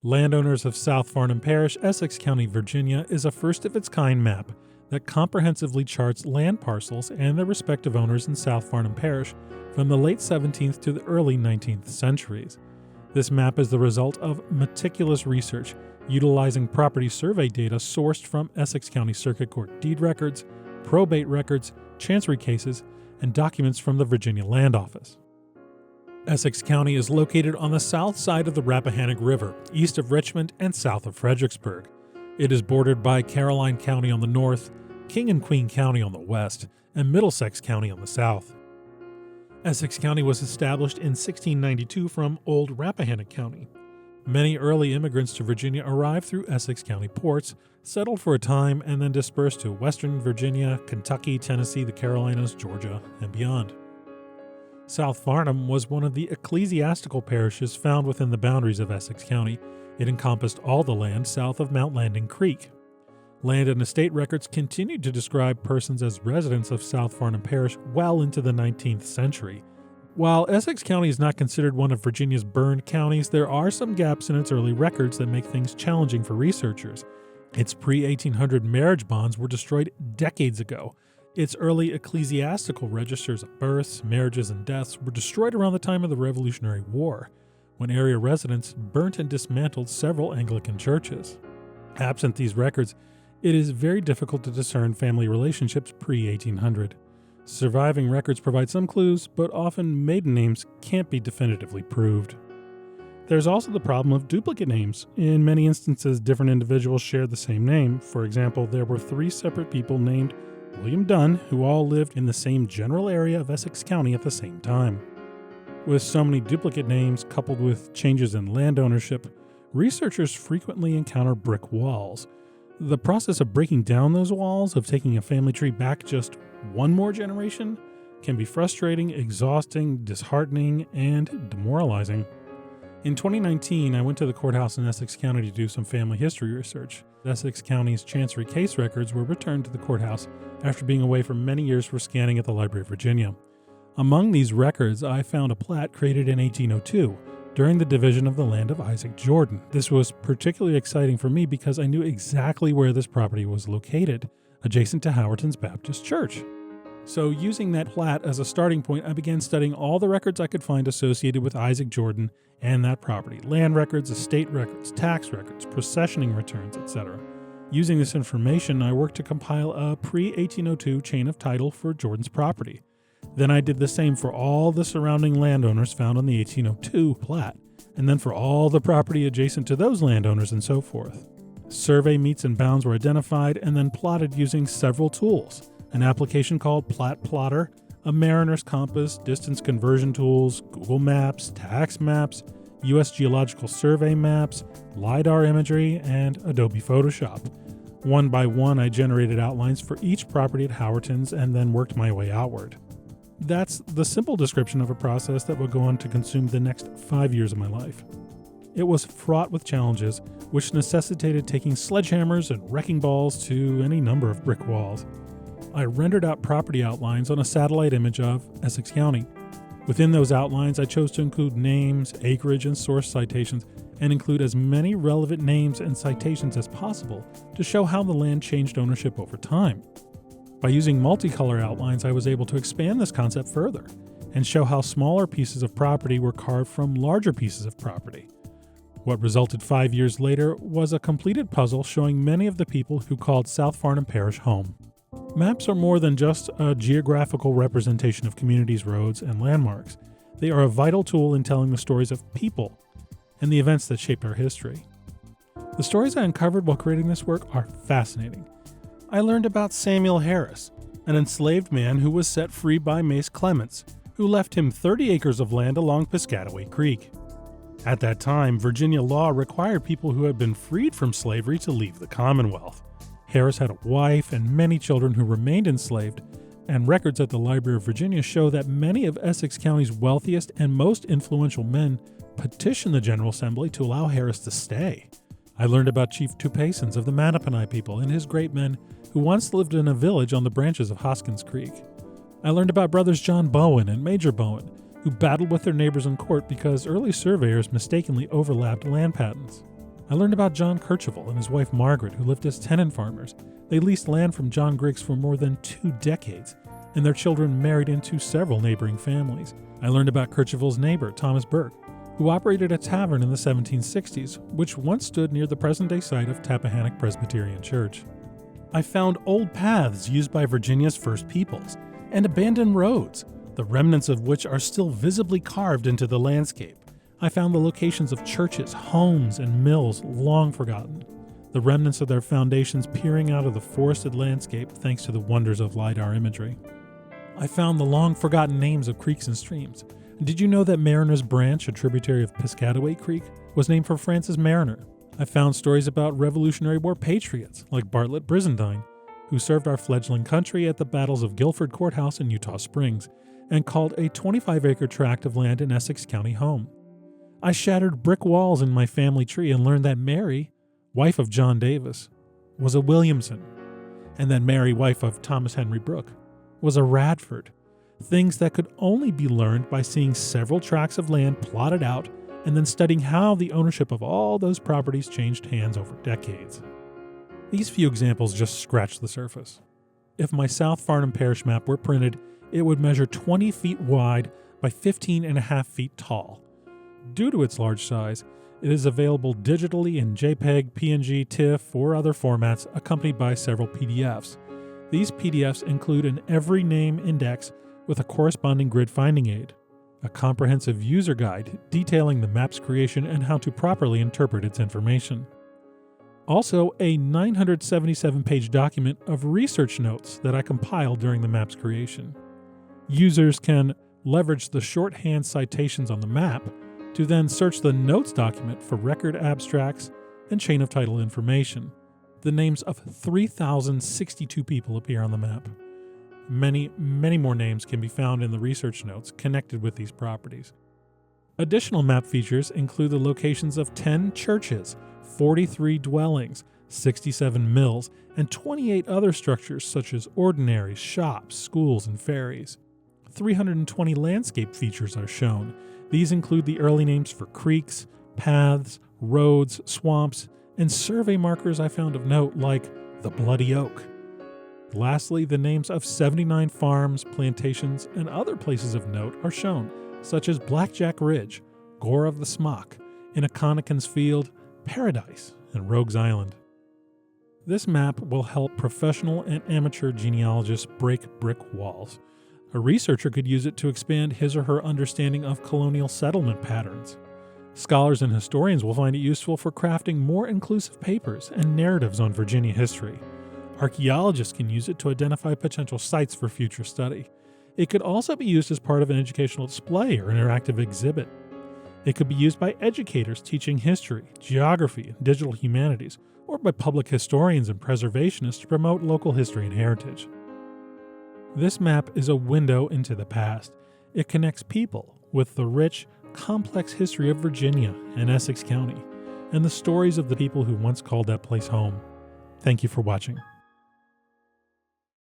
Landowners of South Farnham Parish, Essex County, Virginia is a first-of-its-kind map that comprehensively charts land parcels and their respective owners in South Farnham Parish from the late 17th to the early 19th centuries. This map is the result of meticulous research utilizing property survey data sourced from Essex County Circuit Court deed records, probate records, chancery cases, and documents from the Virginia Land Office. Essex County is located on the south side of the Rappahannock River, east of Richmond and south of Fredericksburg. It is bordered by Caroline County on the north, King and Queen County on the west, and Middlesex County on the south. Essex County was established in 1692 from Old Rappahannock County. Many early immigrants to Virginia arrived through Essex County ports, settled for a time, and then dispersed to western Virginia, Kentucky, Tennessee, the Carolinas, Georgia, and beyond. South Farnham was one of the ecclesiastical parishes found within the boundaries of Essex County. It encompassed all the land south of Mount Landing Creek. Land and estate records continued to describe persons as residents of South Farnham Parish well into the 19th century. While Essex County is not considered one of Virginia's burned counties, there are some gaps in its early records that make things challenging for researchers. Its pre-1800 marriage bonds were destroyed decades ago. Its early ecclesiastical registers of births, marriages, and deaths were destroyed around the time of the Revolutionary War, when area residents burnt and dismantled several Anglican churches. Absent these records, it is very difficult to discern family relationships pre-1800. Surviving records provide some clues, but often maiden names can't be definitively proved. There's also the problem of duplicate names. In many instances, different individuals shared the same name. For example, there were 3 separate people named William Dunn, who all lived in the same general area of Essex County at the same time. With so many duplicate names coupled with changes in land ownership, researchers frequently encounter brick walls. The process of breaking down those walls, of taking a family tree back just one more generation, can be frustrating, exhausting, disheartening, and demoralizing. In 2019, I went to the courthouse in Essex County to do some family history research. Essex County's chancery case records were returned to the courthouse after being away for many years for scanning at the Library of Virginia. Among these records, I found a plat created in 1802 during the division of the land of Isaac Jordan. This was particularly exciting for me because I knew exactly where this property was located, adjacent to Howerton's Baptist Church. So using that plat as a starting point, I began studying all the records I could find associated with Isaac Jordan and that property: land records, estate records, tax records, processioning returns, etc. Using this information, I worked to compile a pre-1802 chain of title for Jordan's property. Then I did the same for all the surrounding landowners found on the 1802 plat, and then for all the property adjacent to those landowners and so forth. Survey meets and bounds were identified and then plotted using several tools: an application called Plat Plotter, a mariner's compass, distance conversion tools, Google Maps, tax maps, U.S. Geological Survey maps, LiDAR imagery, and Adobe Photoshop. One by one, I generated outlines for each property at Howerton's and then worked my way outward. That's the simple description of a process that will go on to consume the next 5 years of my life. It was fraught with challenges, which necessitated taking sledgehammers and wrecking balls to any number of brick walls. I rendered out property outlines on a satellite image of Essex County. Within those outlines, I chose to include names, acreage, and source citations, and include as many relevant names and citations as possible to show how the land changed ownership over time. By using multicolor outlines, I was able to expand this concept further and show how smaller pieces of property were carved from larger pieces of property. What resulted 5 years later was a completed puzzle showing many of the people who called South Farnham Parish home. Maps are more than just a geographical representation of communities, roads, and landmarks. They are a vital tool in telling the stories of people and the events that shaped our history. The stories I uncovered while creating this work are fascinating. I learned about Samuel Harris, an enslaved man who was set free by Mace Clements, who left him 30 acres of land along Piscataway Creek. At that time, Virginia law required people who had been freed from slavery to leave the Commonwealth. Harris had a wife and many children who remained enslaved, and records at the Library of Virginia show that many of Essex County's wealthiest and most influential men petitioned the General Assembly to allow Harris to stay. I learned about Chief Tupacins of the Mattaponi people and his great men who once lived in a village on the branches of Hoskins Creek. I learned about brothers John Bowen and Major Bowen, who battled with their neighbors in court because early surveyors mistakenly overlapped land patents. I learned about John Kercheval and his wife Margaret, who lived as tenant farmers. They leased land from John Griggs for more than 2 decades, and their children married into several neighboring families. I learned about Kercheval's neighbor, Thomas Burke, who operated a tavern in the 1760s, which once stood near the present-day site of Tappahannock Presbyterian Church. I found old paths used by Virginia's first peoples, and abandoned roads, the remnants of which are still visibly carved into the landscape. I found the locations of churches, homes, and mills long forgotten, the remnants of their foundations peering out of the forested landscape thanks to the wonders of LiDAR imagery. I found the long-forgotten names of creeks and streams. Did you know that Mariner's Branch, a tributary of Piscataway Creek, was named for Francis Mariner? I found stories about Revolutionary War patriots like Bartlett Brizendine, who served our fledgling country at the battles of Guilford Courthouse in Eutaw Springs, and called a 25-acre tract of land in Essex County home. I shattered brick walls in my family tree and learned that Mary, wife of John Davis, was a Williamson, and that Mary, wife of Thomas Henry Brooke, was a Radford, things that could only be learned by seeing several tracts of land plotted out and then studying how the ownership of all those properties changed hands over decades. These few examples just scratch the surface. If my South Farnham Parish map were printed, it would measure 20 feet wide by 15.5 feet tall. Due to its large size, it is available digitally in JPEG, PNG, TIFF, or other formats, accompanied by several PDFs. These PDFs include an every name index with a corresponding grid finding aid, a comprehensive user guide detailing the map's creation and how to properly interpret its information. Also, a 977-page document of research notes that I compiled during the map's creation. Users can leverage the shorthand citations on the map to then search the notes document for record abstracts and chain of title information. The names of 3,062 people appear on the map. Many more names can be found in the research notes connected with these properties. Additional map features include the locations of 10 churches, 43 dwellings, 67 mills, and 28 other structures such as ordinaries, shops, schools, and ferries. 320 landscape features are shown. These include the early names for creeks, paths, roads, swamps, and survey markers I found of note like the Bloody Oak. Lastly, the names of 79 farms, plantations, and other places of note are shown, such as Blackjack Ridge, Gore of the Smock, Innaconnecan's Field, Paradise, and Rogues Island. This map will help professional and amateur genealogists break brick walls. A researcher could use it to expand his or her understanding of colonial settlement patterns. Scholars and historians will find it useful for crafting more inclusive papers and narratives on Virginia history. Archaeologists can use it to identify potential sites for future study. It could also be used as part of an educational display or interactive exhibit. It could be used by educators teaching history, geography, and digital humanities, or by public historians and preservationists to promote local history and heritage. This map is a window into the past. It connects people with the rich, complex history of Virginia and Essex County, and the stories of the people who once called that place home. Thank you for watching.